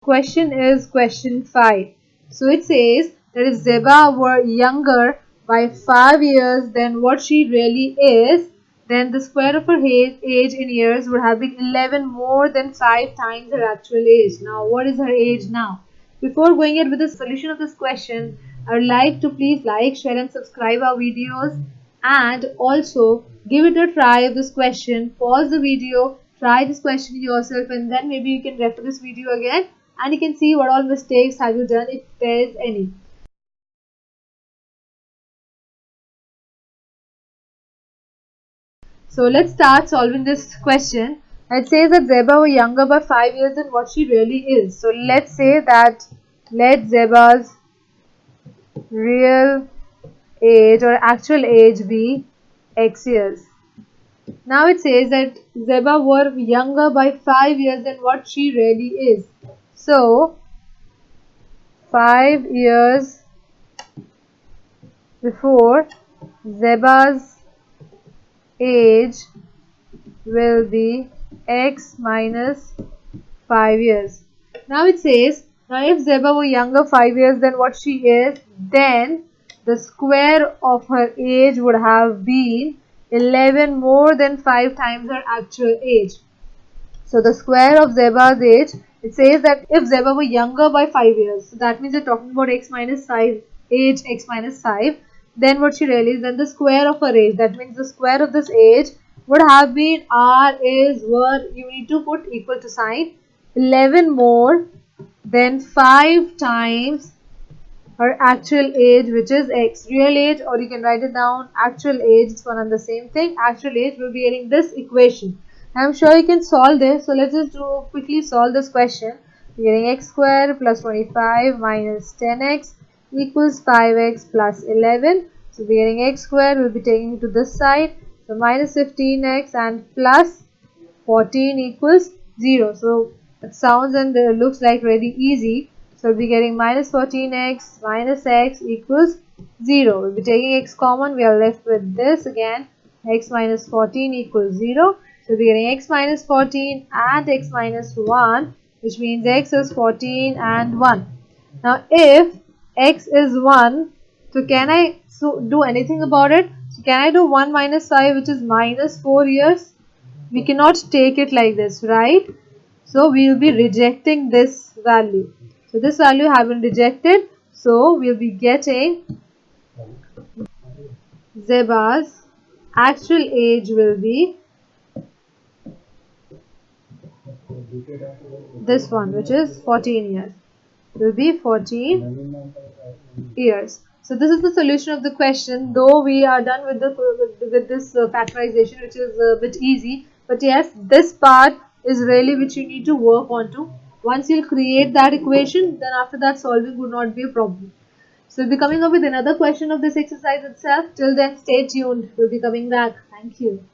Question is question 5. So it says that if Zeba were younger by 5 years than what she really is, then the square of her age in years would have been 11 more than 5 times her actual age. Now, what is her age now? Before going ahead with the solution of this question, I would like to please like, share and subscribe our videos, and also give it a try of this question. Pause the video, try this question yourself, and then maybe you can refer this video again and you can see what all mistakes have you done if there is any. So let's start solving this question. It says that Zeba was younger by 5 years than what she really is. So let's say that let Zeba's real age or actual age be X years. Now it says that Zeba were younger by 5 years than what she really is. So 5 years before, Zeba's age will be X minus 5 years. Now it says, now if Zeba were younger 5 years than what she is, then the square of her age would have been 11 more than 5 times her actual age. So the square of Zeba's age, it says that if Zeba were younger by 5 years, so that means you're talking about X minus 5, age X minus 5, then what she really is, then the square of her age, that means the square of this age would have been R is, were, you need to put equal to sign, 11 more than 5 times her actual age, which is X. Real age, or you can write it down, actual age, it's one and the same thing. Actual age will be getting this equation. I'm sure you can solve this. So let's just quickly solve this question. We're getting x square plus 25 minus 10x equals 5x plus 11. So we're getting x square, we'll be taking it to this side. So minus 15x and plus 14 equals 0. So it sounds and looks like really easy. So we'll be getting minus 14x minus x equals 0. We'll be taking x common. We are left with this again. X minus 14 equals 0. So we're getting x minus 14 and x minus 1, which means x is 14 and 1. Now if x is 1, so can I do anything about it? So can I do 1 minus 5, which is minus 4 years? We cannot take it like this, right? So we will be rejecting this value. So this value has been rejected. So we will be getting Zeba's actual age will be this one, which is 14 years. Will be 14 years. So this is the solution of the question. Though we are done with this factorization, which is a bit easy, but yes, this part is really which you need to work on to. Once you create that equation, then after that solving would not be a problem. So we'll be coming up with another question of this exercise itself. Till then, stay tuned. We'll be coming back. Thank you.